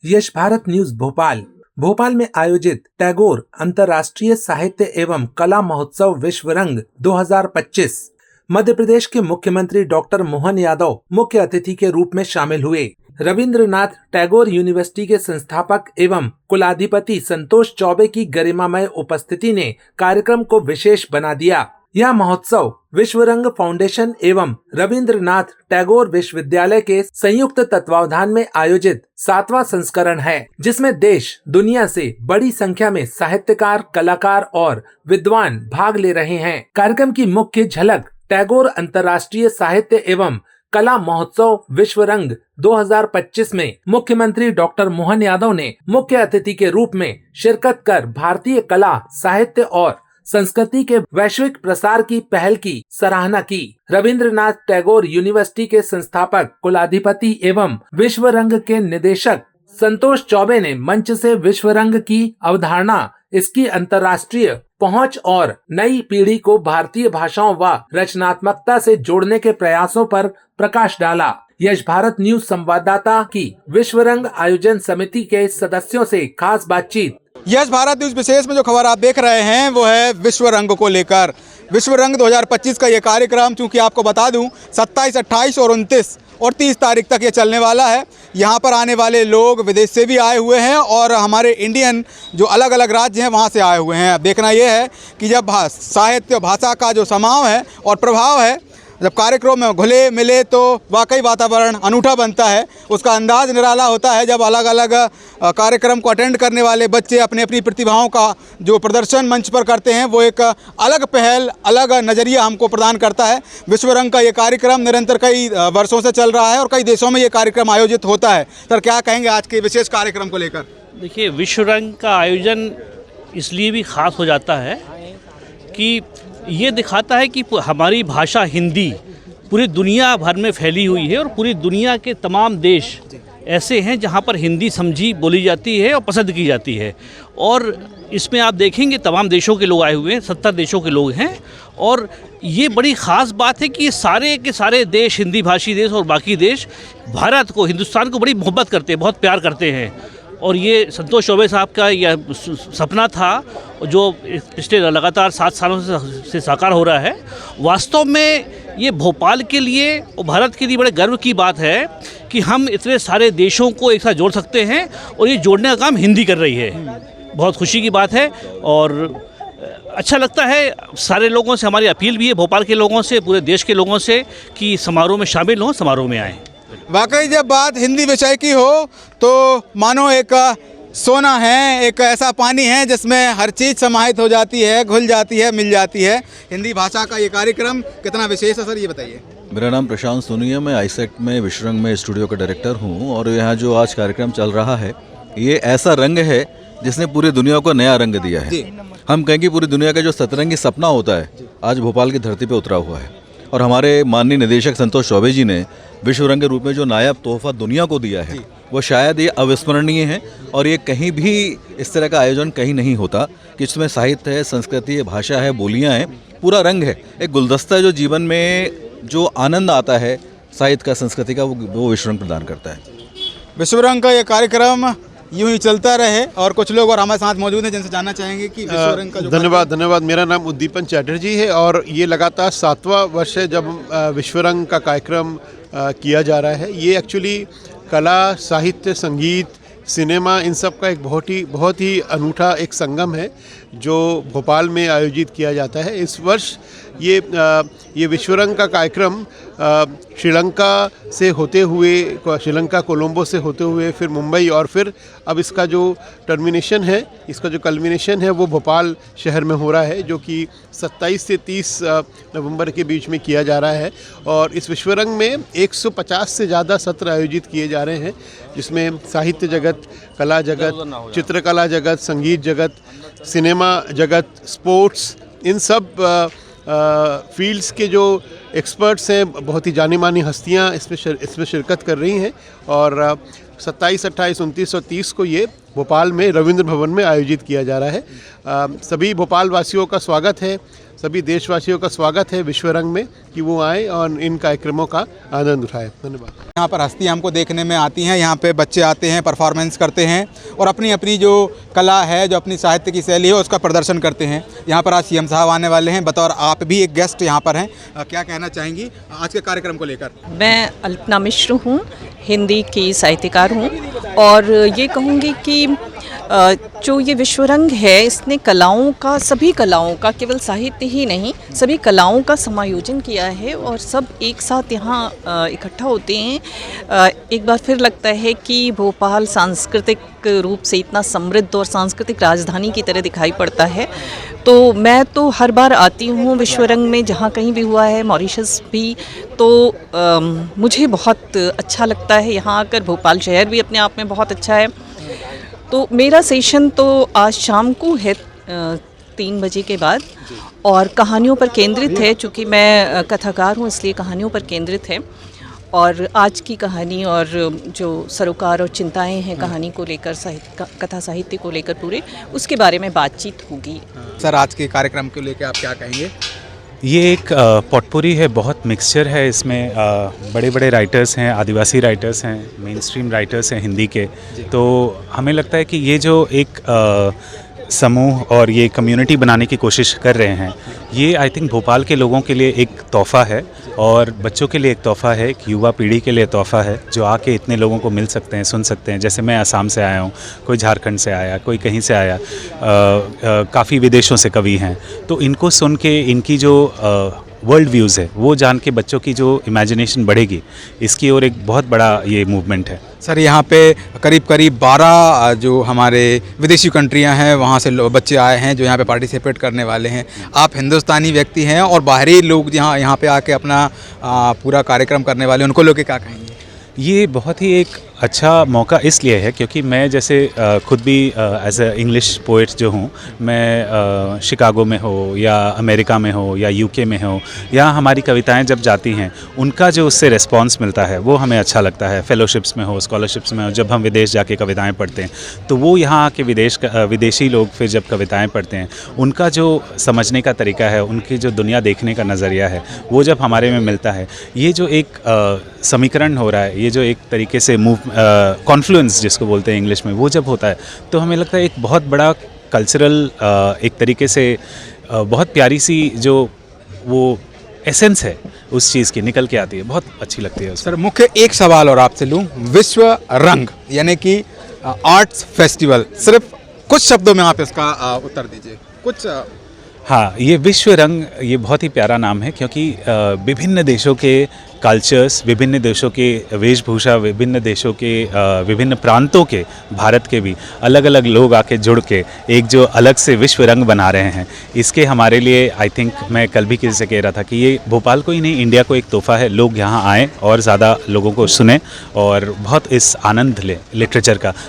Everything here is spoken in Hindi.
यश भारत न्यूज भोपाल में आयोजित टैगोर अंतर्राष्ट्रीय साहित्य एवं कला महोत्सव विश्व रंग 2025 मध्य प्रदेश के मुख्यमंत्री डॉक्टर मोहन यादव मुख्य अतिथि के रूप में शामिल हुए। रविंद्रनाथ टैगोर यूनिवर्सिटी के संस्थापक एवं कुलाधिपति संतोष चौबे की गरिमामय उपस्थिति ने कार्यक्रम को विशेष बना दिया। यह महोत्सव विश्व रंग फाउंडेशन एवं रविंद्रनाथ टैगोर विश्वविद्यालय के संयुक्त तत्वावधान में आयोजित 7वां संस्करण है, जिसमें देश दुनिया से बड़ी संख्या में साहित्यकार, कलाकार और विद्वान भाग ले रहे हैं। कार्यक्रम की मुख्य झलक टैगोर अंतर्राष्ट्रीय साहित्य एवं कला महोत्सव विश्व रंग 2025 में मुख्यमंत्री डॉक्टर मोहन यादव ने मुख्य अतिथि के रूप में शिरकत कर भारतीय कला, साहित्य और संस्कृति के वैश्विक प्रसार की पहल की सराहना की। रविंद्रनाथ टैगोर यूनिवर्सिटी के संस्थापक, कुलाधिपति एवं विश्व रंग के निदेशक संतोष चौबे ने मंच से विश्व रंग की अवधारणा, इसकी अंतर्राष्ट्रीय पहुंच और नई पीढ़ी को भारतीय भाषाओं व रचनात्मकता से जोड़ने के प्रयासों पर प्रकाश डाला। यश भारत न्यूज संवाददाता की विश्व रंग आयोजन समिति के सदस्यों से खास बातचीत। यश भारत न्यूज विशेष में जो खबर आप देख रहे हैं वो है विश्व रंग को लेकर। विश्व रंग 2025 का ये कार्यक्रम, चूंकि आपको बता दूं 27, 28 और 29 और 30 तारीख तक ये चलने वाला है। यहाँ पर आने वाले लोग विदेश से भी आए हुए हैं और हमारे इंडियन जो अलग अलग राज्य हैं वहाँ से आए हुए हैं। अब देखना ये है कि जब साहित्य भाषा का जो समाव है और प्रभाव है, जब कार्यक्रम में घुले मिले तो वाकई वातावरण अनूठा बनता है। उसका अंदाज निराला होता है जब अलग अलग कार्यक्रम को अटेंड करने वाले बच्चे अपनी अपनी प्रतिभाओं का जो प्रदर्शन मंच पर करते हैं, वो एक अलग पहल, अलग नज़रिया हमको प्रदान करता है। विश्व रंग का ये कार्यक्रम निरंतर कई वर्षों से चल रहा है और कई देशों में ये कार्यक्रम आयोजित होता है। सर, क्या कहेंगे आज के विशेष कार्यक्रम को लेकर? देखिए, विश्व रंग का आयोजन इसलिए भी ख़ास हो जाता है कि ये दिखाता है कि हमारी भाषा हिंदी पूरी दुनिया भर में फैली हुई है और पूरी दुनिया के तमाम देश ऐसे हैं जहाँ पर हिंदी समझी बोली जाती है और पसंद की जाती है। और इसमें आप देखेंगे तमाम देशों के लोग आए हुए हैं, 70 देशों के लोग हैं। और ये बड़ी ख़ास बात है कि ये सारे के सारे देश, हिंदी भाषी देश और बाकी देश भारत को, हिंदुस्तान को बड़ी मोहब्बत करते हैं, बहुत प्यार करते हैं। और ये संतोष चौबे साहब का यह सपना था जो पिछले लगातार 7 सालों से साकार हो रहा है। वास्तव में ये भोपाल के लिए और भारत के लिए बड़े गर्व की बात है कि हम इतने सारे देशों को एक साथ जोड़ सकते हैं और ये जोड़ने का काम हिंदी कर रही है। बहुत खुशी की बात है और अच्छा लगता है। सारे लोगों से हमारी अपील भी है, भोपाल के लोगों से, पूरे देश के लोगों से, कि समारोह में शामिल हों, समारोह में आएँ। वाकई जब बात हिंदी विषय की हो तो मानो एक सोना है, एक ऐसा पानी है जिसमें हर चीज़ समाहित हो जाती है, घुल जाती है, मिल जाती है। हिंदी भाषा का ये कार्यक्रम कितना विशेष है सर, ये बताइए। मेरा नाम प्रशांत सोनी है। मैं आईसेट में विश्व रंग में स्टूडियो का डायरेक्टर हूँ और यहाँ जो आज कार्यक्रम चल रहा है ये ऐसा रंग है जिसने पूरी दुनिया को नया रंग दिया है। हम कहें कि पूरी दुनिया का जो सतरंगी सपना होता है आज भोपाल की धरती पर उतरा हुआ है। और हमारे माननीय निदेशक संतोष चौबे जी ने विश्व रंग के रूप में जो नायाब तोहफा दुनिया को दिया है वो शायद ये अविस्मरणीय है। और ये कहीं भी इस तरह का आयोजन कहीं नहीं होता कि इसमें साहित्य है, संस्कृति है, भाषा है, बोलियां हैं, पूरा रंग है, एक गुलदस्ता है जो जीवन में जो आनंद आता है साहित्य का, संस्कृति का, वो विश्व रंग प्रदान करता है। विश्व रंग का ये कार्यक्रम यूं ही चलता रहे और कुछ लोग और हमारे साथ मौजूद हैं जिनसे जानना चाहेंगे कि विश्व रंग का जो धन्यवाद। मेरा नाम उद्दीपन चैटर्जी है और ये लगातार 7वां वर्ष है जब विश्व रंग का कार्यक्रम किया जा रहा है। ये एक्चुअली कला, साहित्य, संगीत, सिनेमा, इन सब का एक बहुत ही अनूठा एक संगम है जो भोपाल में आयोजित किया जाता है। इस वर्ष ये विश्व रंग का कार्यक्रम श्रीलंका से होते हुए, श्रीलंका कोलंबो से होते हुए फिर मुंबई और फिर अब इसका जो टर्मिनेशन है, इसका जो कल्मिनेशन है वो भोपाल शहर में हो रहा है, जो कि 27 से 30 नवंबर के बीच में किया जा रहा है। और इस विश्व रंग में 150 से ज़्यादा सत्र आयोजित किए जा रहे हैं जिसमें साहित्य जगत, कला जगत, चित्रकला जगत, संगीत जगत, सिनेमा जगत, स्पोर्ट्स, इन सब फील्ड्स के जो एक्सपर्ट्स हैं, बहुत ही जानी मानी हस्तियां इसमें शिरकत कर रही हैं। और 27, 28, 29 और 30 को ये भोपाल में रविंद्र भवन में आयोजित किया जा रहा है। सभी भोपाल वासियों का स्वागत है, सभी देशवासियों का स्वागत है विश्व रंग में कि वो आए और इन कार्यक्रमों का आनंद उठाएं। धन्यवाद। यहाँ पर हस्तियाँ हमको देखने में आती हैं, यहाँ पे बच्चे आते हैं, परफॉर्मेंस करते हैं और अपनी अपनी जो कला है, जो अपनी साहित्य की शैली है उसका प्रदर्शन करते हैं। यहाँ पर आज सीएम साहब आने वाले हैं, बतौर आप भी एक गेस्ट यहाँ पर हैं। क्या कहना चाहेंगी आज के कार्यक्रम को लेकर? मैं अल्पना मिश्र हूँ, हिंदी की साहित्यकार हूँ और ये कहूँगी कि जो ये विश्व रंग है इसने कलाओं का, सभी कलाओं का, केवल साहित्य ही नहीं, सभी कलाओं का समायोजन किया है और सब एक साथ यहाँ इकट्ठा होते हैं। एक बार फिर लगता है कि भोपाल सांस्कृतिक रूप से इतना समृद्ध और सांस्कृतिक राजधानी की तरह दिखाई पड़ता है। तो मैं तो हर बार आती हूँ विश्व रंग में, जहाँ कहीं भी हुआ है, मॉरिशस भी, तो मुझे बहुत अच्छा लगता है यहाँ आकर। भोपाल शहर भी अपने आप में बहुत अच्छा है। तो मेरा सेशन तो आज शाम को है 3 बजे के बाद और कहानियों पर केंद्रित है, चूँकि मैं कथाकार हूँ इसलिए कहानियों पर केंद्रित है। और आज की कहानी और जो सरोकार और चिंताएं हैं कहानी को लेकर, कथा साहित्य को लेकर पूरे, उसके बारे में बातचीत होगी। सर, आज के कार्यक्रम को लेकर आप क्या कहेंगे? ये एक पॉटपुरी है, बहुत मिक्सचर है इसमें। बड़े बड़े राइटर्स हैं, आदिवासी राइटर्स हैं, मेन स्ट्रीम राइटर्स हैं हिंदी के। तो हमें लगता है कि ये जो एक समूह और ये कम्युनिटी बनाने की कोशिश कर रहे हैं, ये आई थिंक भोपाल के लोगों के लिए एक तोहफ़ा है और बच्चों के लिए एक तोहफ़ा है, एक युवा पीढ़ी के लिए तोहफ़ा है, जो आके इतने लोगों को मिल सकते हैं, सुन सकते हैं। जैसे मैं असम से आया हूँ, कोई झारखंड से आया, कोई कहीं से आया, काफ़ी विदेशों से कवि हैं। तो इनको सुन के इनकी जो वर्ल्ड व्यूज़ है वो जान के बच्चों की जो इमेजिनेशन बढ़ेगी, इसकी ओर एक बहुत बड़ा ये मूवमेंट है। सर, यहाँ पे करीब 12 जो हमारे विदेशी कंट्रियाँ हैं वहाँ से बच्चे आए हैं जो यहाँ पे पार्टिसिपेट करने वाले हैं। आप हिंदुस्तानी व्यक्ति हैं और बाहरी लोग यहाँ पे आके अपना पूरा कार्यक्रम करने वाले, उनको लोग क्या कहेंगे? ये बहुत ही एक अच्छा मौका इसलिए है क्योंकि मैं जैसे खुद भी एज अ इंग्लिश पोइट जो हूँ, मैं शिकागो में हो या अमेरिका में हो या यूके में हो, यहाँ हमारी कविताएं जब जाती हैं उनका जो उससे रिस्पांस मिलता है वो हमें अच्छा लगता है। फेलोशिप्स में हो, स्कॉलरशिप्स में हो, जब हम विदेश जाके कविताएं पढ़ते हैं तो वो यहाँ आके विदेशी लोग फिर जब कविताएं पढ़ते हैं, उनका जो समझने का तरीका है, उनकी जो दुनिया देखने का नज़रिया है, वो जब हमारे में मिलता है, ये जो एक समीकरण हो रहा है, ये जो एक तरीके से कॉन्फ्लुएंस जिसको बोलते हैं इंग्लिश में, वो जब होता है तो हमें लगता है एक बहुत बड़ा कल्चरल, एक तरीके से बहुत प्यारी सी जो वो एसेंस है उस चीज़ की निकल के आती है, बहुत अच्छी लगती है। सर, मुख्य एक सवाल और आपसे लूँ, विश्व रंग यानी कि आर्ट्स फेस्टिवल, सिर्फ कुछ शब्दों में आप इसका उत्तर दीजिए कुछ। हाँ, ये विश्व रंग, ये बहुत ही प्यारा नाम है क्योंकि विभिन्न देशों के कल्चर्स, विभिन्न देशों के वेशभूषा, विभिन्न देशों के विभिन्न प्रांतों के, भारत के भी अलग अलग लोग आके जुड़ के एक जो अलग से विश्व रंग बना रहे हैं, इसके हमारे लिए आई थिंक, मैं कल भी किसी से कह रहा था कि ये भोपाल को ही नहीं, इंडिया को एक तोहफ़ा है। लोग यहाँ आएँ और ज़्यादा लोगों को सुने और बहुत इस आनंद लें लिटरेचर का।